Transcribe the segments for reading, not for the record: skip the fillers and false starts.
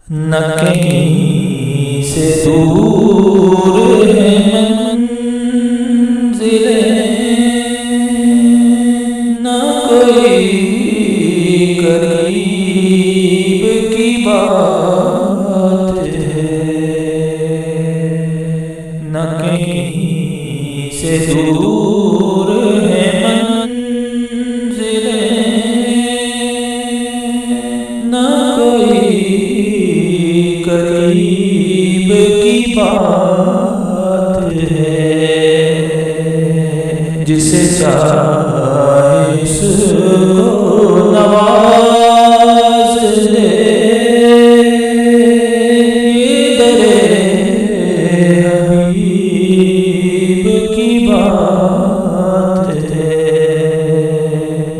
न कहीं से दूर है मंज़िलें, न कोई करीब की बात है। न कहीं से दूर है मंज़िलें, न कोई करीब की बात है। जिसे चाहे उसको नवाज ले, ये दरे हबीब की बात है।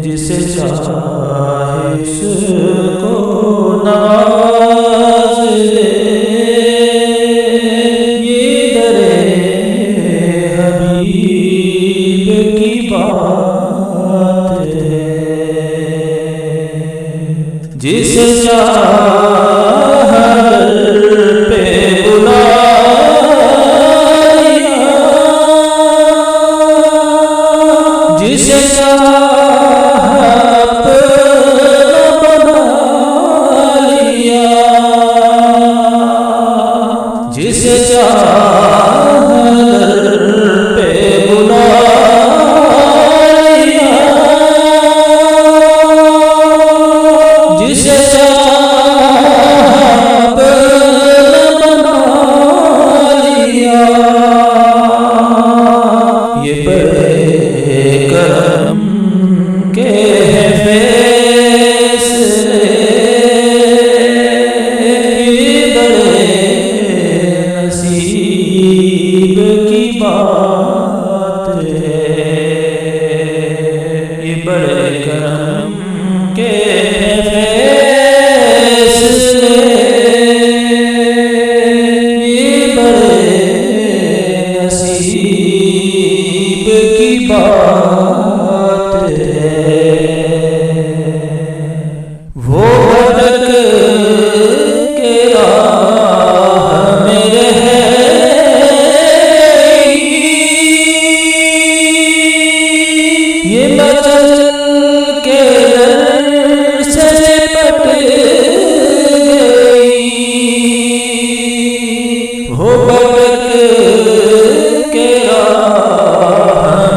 जिसे चाहे उसको नवाज ले, ये दरे हबीब की बात है। जिसे चाहा पे बुला लिया, जिसे चाहा अपना बना लिया, जिसे चाहा पे बुला लिया, जिसे चाहा अपना बना लिया। ये बड़े करम के हैं फैसले, ये बड़े नसीब की बात है। ये बड़े करम के हैं फैसले, ये बड़े नसीब की बात है। वो भटक के राह में रह गई, ये मचल के दर से लिपट गई। वो भटक के राह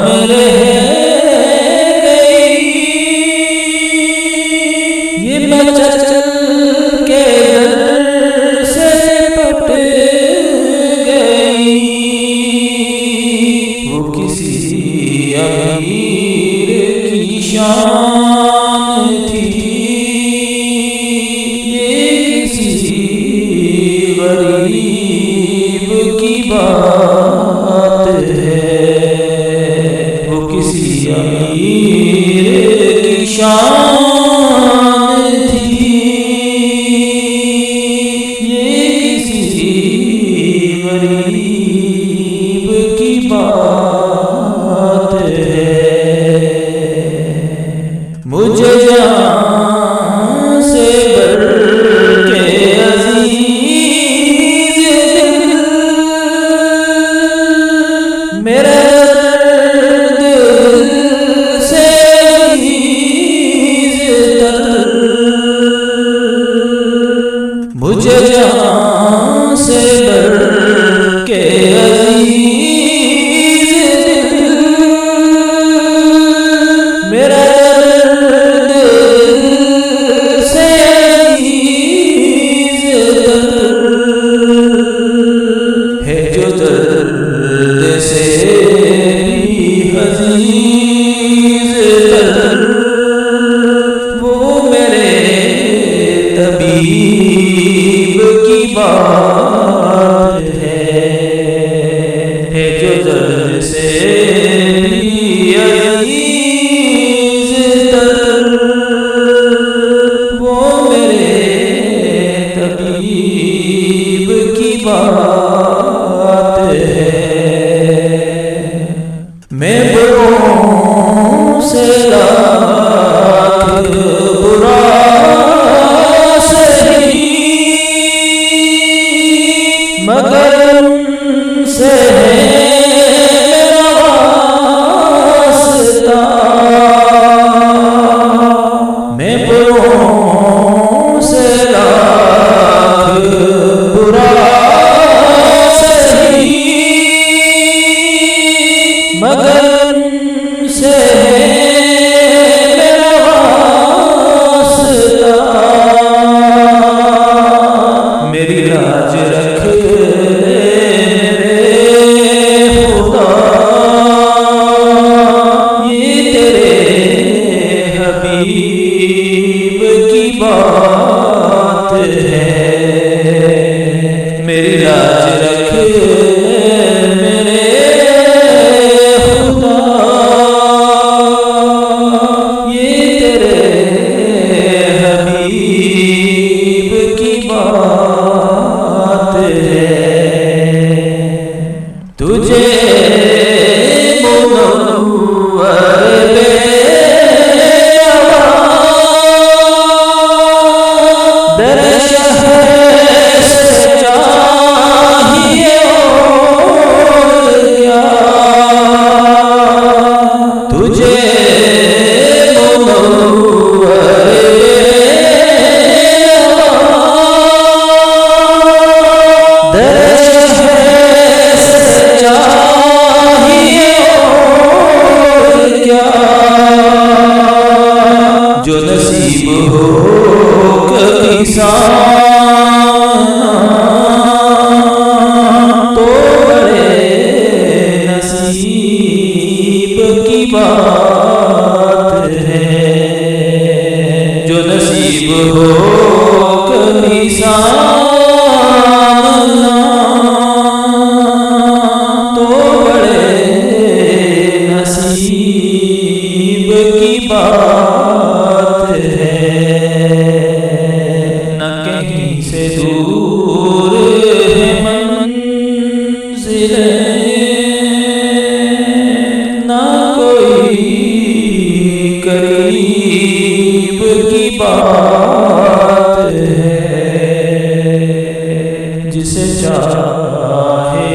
में रह गई, ये मचल के दर से लिपट गई। वो किसी अमीर की शान थी, ये किसी गरीब की बात है। वो किसी अमीर की शान थी, ये किसी गरीब की बात है। मुझे जान से बढ़ के अजीज दिल, मेरा दर्द से अजीज तर। मुझे जान से बढ़ के अजीज दिल, मेरा दर्द से अजीज तर है। जो दर्द से भी अजीज तर, वो मेरे तबीब की बात है। जो दर्द से भी अजीज तर, वो मेरे तबीब की बात है। मैं बुरों से लाख बुरा सही, मगर उनसे मेरा वास्ता। मैं बुरों से लाख बुरा सही, मगर उनसे मेरा वास्ता। मेरी लाज रख मेरे खुदा, ये तेरे हबीब की बात है। मेरी लाज रख मेरे खुदा, ये तेरे हबीब की बात है। तुझे मुनव्वर दर शहर से चाहिए और क्या। तुझे मुनव्वर दर शहर से चाहिए और क्या। जो नसीब हो कभी सामना, तो बड़े नसीब की बात है। जो नसीब हो कभी सामना, तो बड़े नसीब की बात है। न कहीं से दूर है मंजिलें, न कोई करीब की बात है। जिसे चाहे